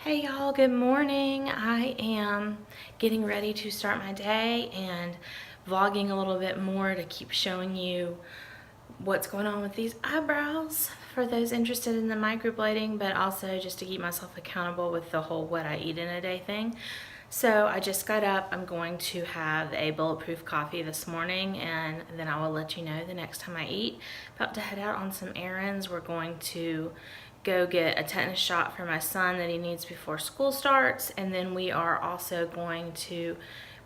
Hey y'all, good morning. I am getting ready to start my day and vlogging a little bit more to keep showing you what's going on with these eyebrows for those interested in the microblading, but also just to keep myself accountable with the whole what I eat in a day thing. So I just got up. I'm going to have a bulletproof coffee this morning, and then I will let you know the next time I eat. About to head out on some errands. We're going to go get a tetanus shot for my son that he needs before school starts, and then we are also going to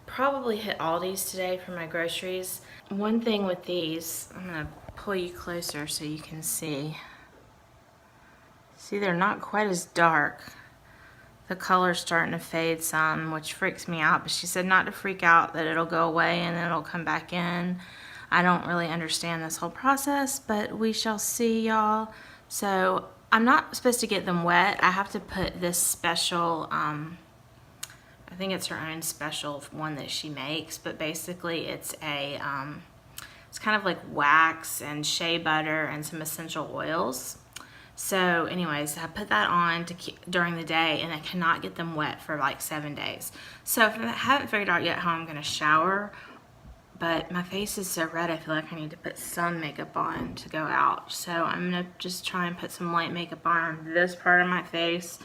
probably hit ALDI's today for my groceries. One thing with these, I'm gonna pull you closer so you can see. See, they're not quite as dark. The color's starting to fade some, which freaks me out, but she said not to freak out, that it'll go away and then it'll come back in. I don't really understand this whole process, but we shall see, y'all. So I'm not supposed to get them wet. I have to put this special, I think it's her own special one that she makes, but basically it's a, it's kind of like wax and shea butter and some essential oils. So anyways, I put that on to keep during the day, and I cannot get them wet for like 7 days. So if I haven't figured out yet how I'm gonna shower, but my face is so red, I feel like I need to put some makeup on to go out. So I'm gonna just try and put some light makeup on this part of my face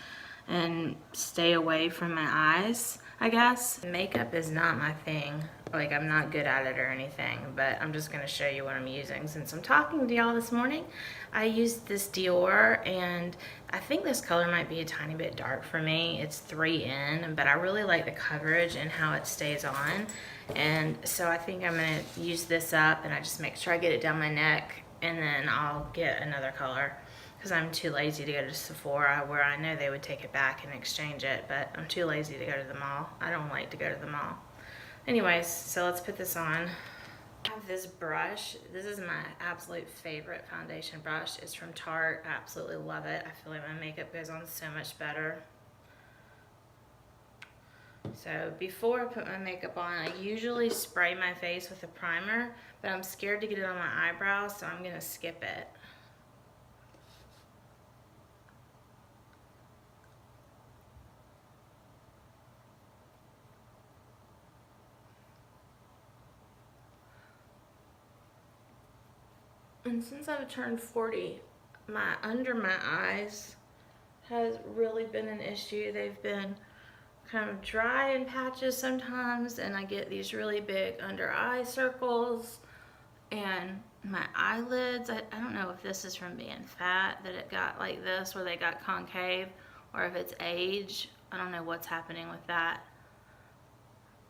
and stay away from my eyes, I guess. Makeup is not my thing. Like, I'm not good at it or anything, but I'm just gonna show you what I'm using. Since I'm talking to y'all this morning, I used this Dior, and I think this color might be a tiny bit dark for me. It's 3N, but I really like the coverage and how it stays on. And so I think I'm gonna use this up, and I just make sure I get it down my neck, and then I'll get another color, because I'm too lazy to go to Sephora, where I know they would take it back and exchange it, but I'm too lazy to go to the mall. I don't like to go to the mall. Anyways, so let's put this on. I have this brush. This is my absolute favorite foundation brush. It's from Tarte. I absolutely love it. I feel like my makeup goes on so much better. So before I put my makeup on, I usually spray my face with a primer, but I'm scared to get it on my eyebrows, so I'm gonna skip it. And since I've turned 40, under my eyes has really been an issue. They've been kind of dry in patches sometimes, and I get these really big under eye circles, and my eyelids, I don't know if this is from being fat that it got like this, where they got concave, or if it's age. I don't know what's happening with that,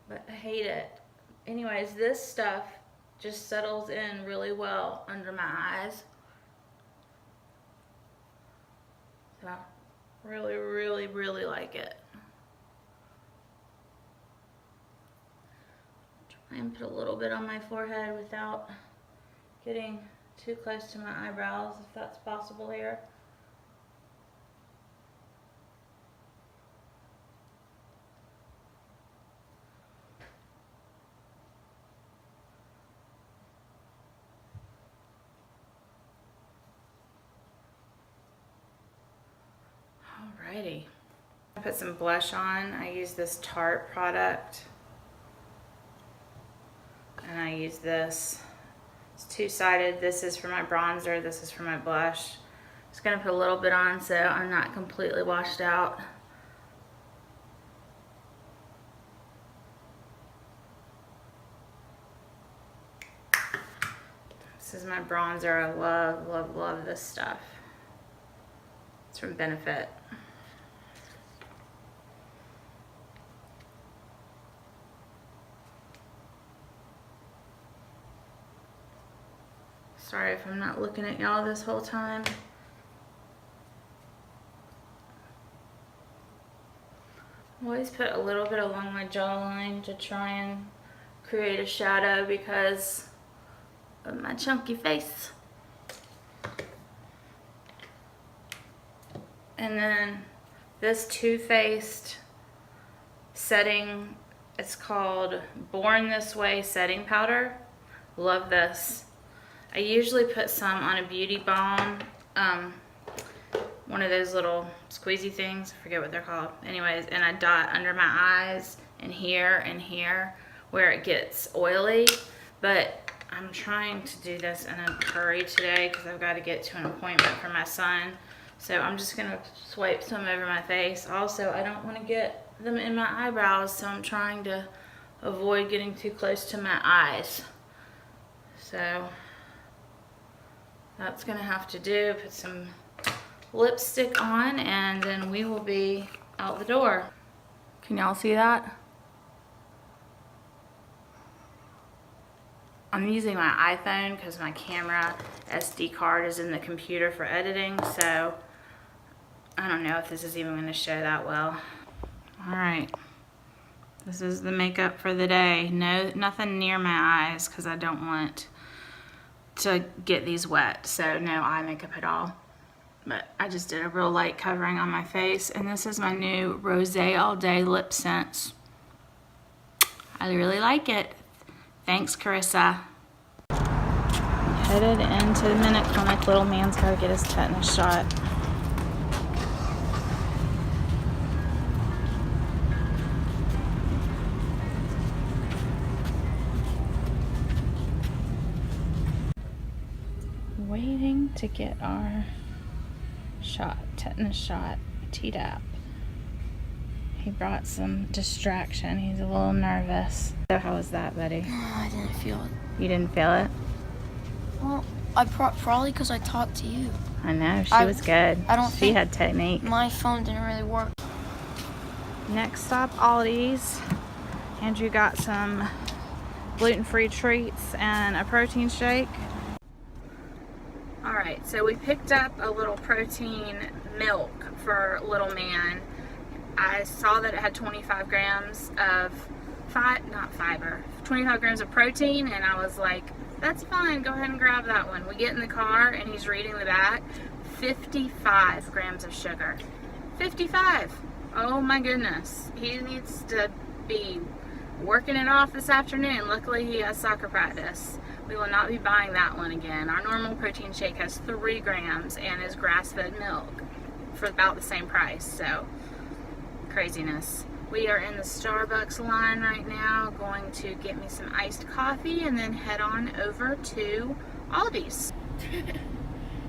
but I hate it. Anyways, this stuff just settles in really well under my eyes. So really, really, really like it. Try and put a little bit on my forehead without getting too close to my eyebrows, if that's possible here. Alrighty. I put some blush on. I use this Tarte product, and I use this. It's two-sided. This is for my bronzer, this is for my blush. Just gonna put a little bit on so I'm not completely washed out. This is my bronzer. I love, love, love this stuff. It's from Benefit. Sorry if I'm not looking at y'all this whole time. I always put a little bit along my jawline to try and create a shadow because of my chunky face. And then this Too Faced setting, it's called Born This Way setting powder. Love this. I usually put some on a beauty balm one of those little squeezy things. I forget what they're called. Anyways, and I dot under my eyes and here where it gets oily. But I'm trying to do this in a hurry today because I've got to get to an appointment for my son. So I'm just going to swipe some over my face. Also, I don't want to get them in my eyebrows, so I'm trying to avoid getting too close to my eyes. So that's going to have to do. Put some lipstick on and then we will be out the door. Can y'all see that? I'm using my iPhone because my camera SD card is in the computer for editing, so I don't know if this is even going to show that well. Alright, this is the makeup for the day. Nothing near my eyes because I don't want to get these wet, so no eye makeup at all. But I just did a real light covering on my face, and this is my new Rosé All Day lip scent. I really like it. Thanks, Carissa. Headed into the minute clinic. Little man's got to get his tetanus shot. Waiting to get our shot, tetanus shot, Tdap. He brought some distraction. He's a little nervous. So how was that, buddy? I didn't feel it. You didn't feel it? Well, I probably because I talked to you. I know, she was good. I don't She think had technique. my phone didn't really work. Next stop, ALDI's. Andrew got some gluten-free treats and a protein shake. Alright, so we picked up a little protein milk for little man. I saw that it had 25 grams of 25 grams of protein, and I was like, that's fine, go ahead and grab that one. We get in the car and he's reading the back. 55 grams of sugar. 55. Oh my goodness. He needs to be working it off this afternoon. Luckily he has soccer practice. We will not be buying that one again. Our normal protein shake has 3 grams and is grass-fed milk for about the same price. So craziness. We are in the Starbucks line right now, going to get me some iced coffee and then head on over to ALDI's.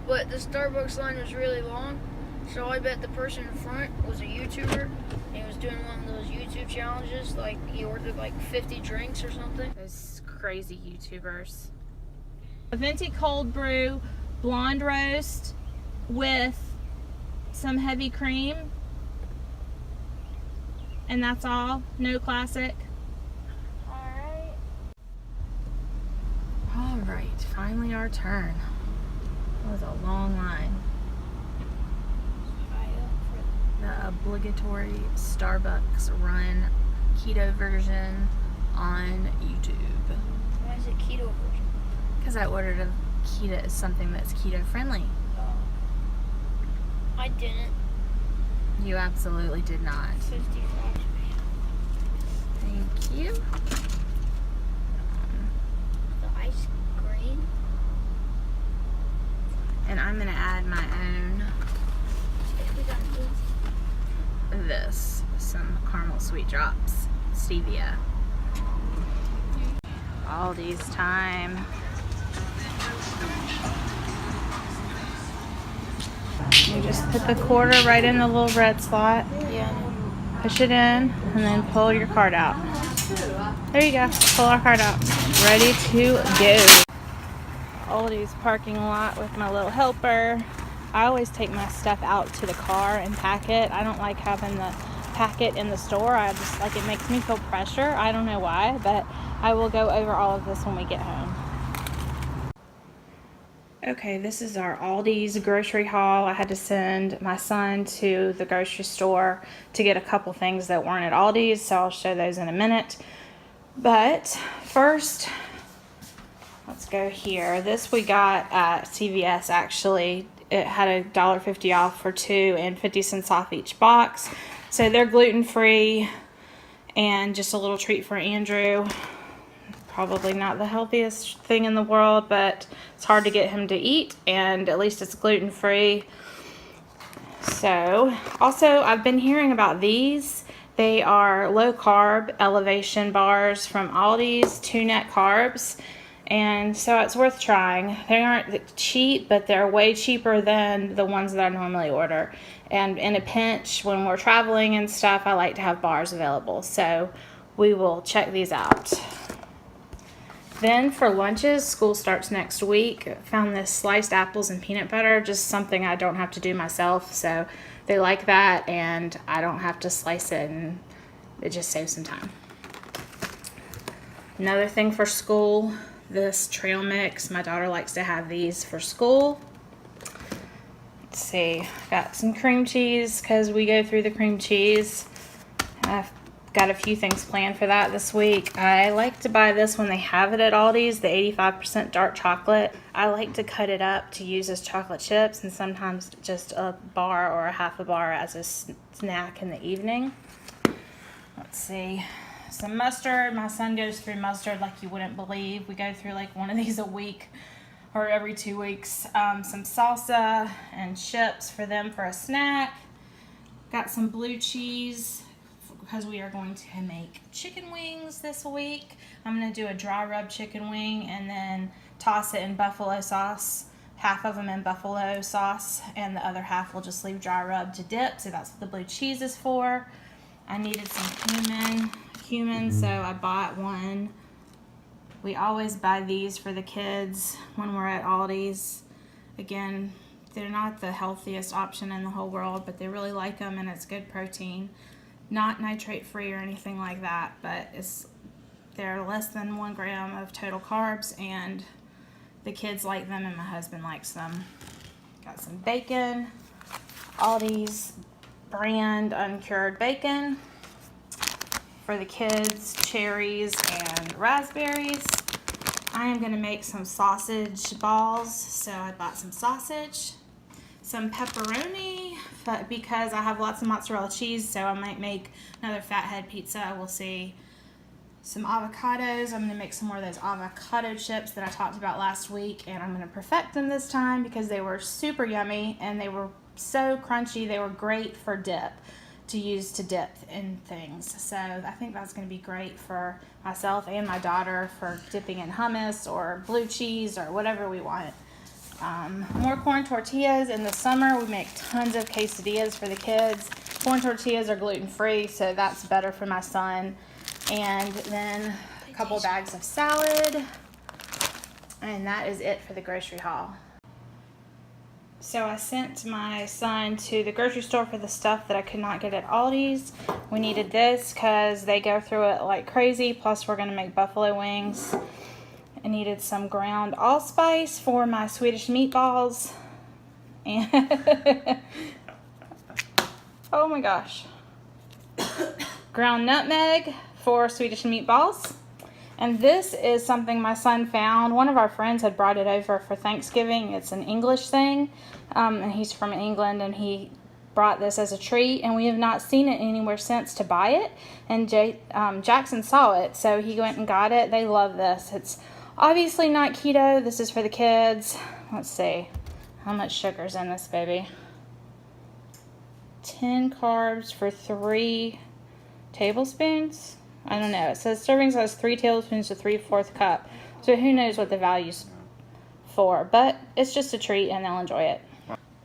But the Starbucks line was really long, so I bet the person in front was a YouTuber, and he was doing one of those YouTube challenges, like he ordered like 50 drinks or something. Those crazy YouTubers. A venti cold brew, blonde roast with some heavy cream. And that's all? No classic? Alright, finally our turn. That was a long line. The obligatory Starbucks run keto version on YouTube. Why is it keto version? Because I ordered a keto, something that's keto friendly. I didn't. You absolutely did not. 55. Thank you. The ice cream. And I'm going to add my own, some caramel sweet drops, stevia. ALDI's time. You just put the quarter right in the little red slot. Yeah. Push it in and then pull your card out. There you go. Pull our card out. Ready to go. ALDI's parking lot with my little helper. I always take my stuff out to the car and pack it. I don't like having the packet in the store. I just like, it makes me feel pressure. I don't know why, but I will go over all of this when we get home. Okay, this is our ALDI's grocery haul. I had to send my son to the grocery store to get a couple things that weren't at ALDI's, so I'll show those in a minute. But first, let's go here. This we got at CVS actually. It had $1.50 off for 2 and 50 cents off each box. So they're gluten-free and just a little treat for Andrew. Probably not the healthiest thing in the world, but it's hard to get him to eat, and at least it's gluten-free. So, also, I've been hearing about these. They are low carb elevation bars from Aldi's, 2 net carbs. And so it's worth trying. They aren't cheap, but they're way cheaper than the ones that I normally order. And in a pinch, when we're traveling and stuff, I like to have bars available. So we will check these out. Then for lunches, school starts next week. Found this sliced apples and peanut butter, just something I don't have to do myself. So they like that, and I don't have to slice it, and it just saves some time. Another thing for school, this trail mix. My daughter likes to have these for school. Let's see, got some cream cheese because we go through the cream cheese. I've got a few things planned for that this week. I like to buy this when they have it at Aldi's, the 85% dark chocolate. I like to cut it up to use as chocolate chips, and sometimes just a bar or a half a bar as a snack in the evening. Let's see, some mustard. My son goes through mustard like you wouldn't believe. We go through like one of these a week or every 2 weeks. Some salsa and chips for them for a snack. Got some blue cheese because we are going to make chicken wings this week. I'm going to do a dry rub chicken wing and then toss it in buffalo sauce. Half of them in buffalo sauce and the other half we'll just leave dry rub to dip. So that's what the blue cheese is for. I needed some cumin, so I bought one. We always buy these for the kids when we're at Aldi's. Again, they're not the healthiest option in the whole world, but they really like them and it's good protein. Not nitrate free or anything like that, but they're less than 1 gram of total carbs, and the kids like them and my husband likes them. Got some bacon, Aldi's brand uncured bacon. For the kids, cherries and raspberries. I am going to make some sausage balls, so I bought some sausage, some pepperoni, but because I have lots of mozzarella cheese, so I might make another fathead pizza. We'll see. Some avocados. I'm going to make some more of those avocado chips that I talked about last week, and I'm going to perfect them this time because they were super yummy and they were so crunchy. They were great for dip, to use to dip in things. So I think that's going to be great for myself and my daughter for dipping in hummus or blue cheese or whatever we want. More corn tortillas. In the summer we make tons of quesadillas for the kids. Corn tortillas are gluten-free, so that's better for my son. And then a couple bags of salad, and that is it for the grocery haul. So I sent my son to the grocery store for the stuff that I could not get at Aldi's. We needed this because they go through it like crazy, plus we're going to make buffalo wings. I needed some ground allspice for my Swedish meatballs. And oh my gosh. Ground nutmeg for Swedish meatballs. And this is something my son found. One of our friends had brought it over for Thanksgiving. It's an English thing. And he's from England, and he brought this as a treat, and we have not seen it anywhere since to buy it. And Jackson saw it, so he went and got it. They love this. It's obviously not keto. This is for the kids. Let's see. How much sugar's in this baby? 10 carbs for 3 tablespoons. I don't know. It says serving size 3 tablespoons to 3/4 cup. So who knows what the value's for. But it's just a treat, and they'll enjoy it.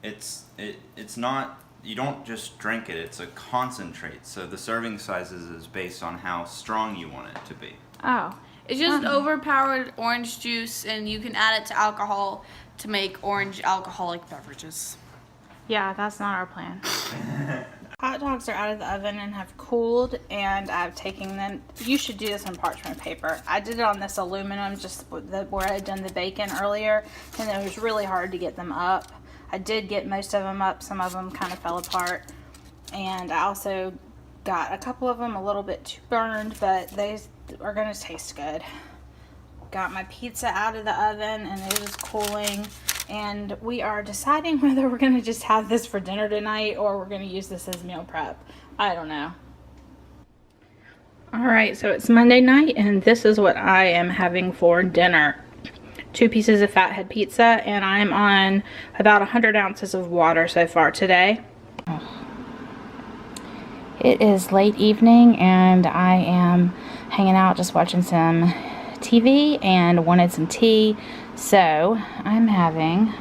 It's not, you don't just drink it, it's a concentrate. So the serving sizes is based on how strong you want it to be. Oh. It's just overpowered orange juice, and you can add it to alcohol to make orange alcoholic beverages. Yeah, that's not our plan. Hot dogs are out of the oven and have cooled, and I've taken them. You should do this on parchment paper. I did it on this aluminum, just where I had done the bacon earlier, and it was really hard to get them up. I did get most of them up. Some of them kind of fell apart, and I also got a couple of them a little bit too burned, but they are going to taste good. Got my pizza out of the oven, and it is cooling. And we are deciding whether we're going to just have this for dinner tonight or we're going to use this as meal prep. I don't know. Alright, so it's Monday night and this is what I am having for dinner. 2 pieces of fathead pizza, and I'm on about 100 ounces of water so far today. It is late evening and I am hanging out just watching some TV and wanted some tea. So I'm having,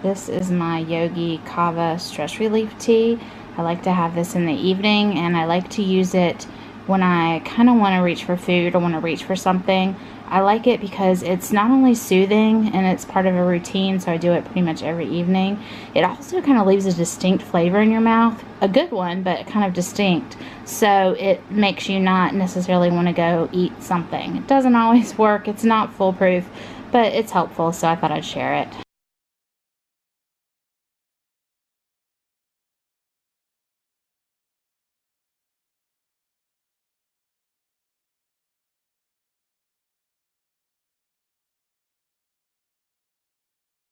this is my Yogi Kava stress relief tea. I like to have this in the evening, and I like to use it when I kind of want to reach for food or want to reach for something. I like it because it's not only soothing and it's part of a routine, so I do it pretty much every evening. It also kind of leaves a distinct flavor in your mouth, a good one, but kind of distinct. So it makes you not necessarily want to go eat something. It doesn't always work, it's not foolproof, but it's helpful, so I thought I'd share it.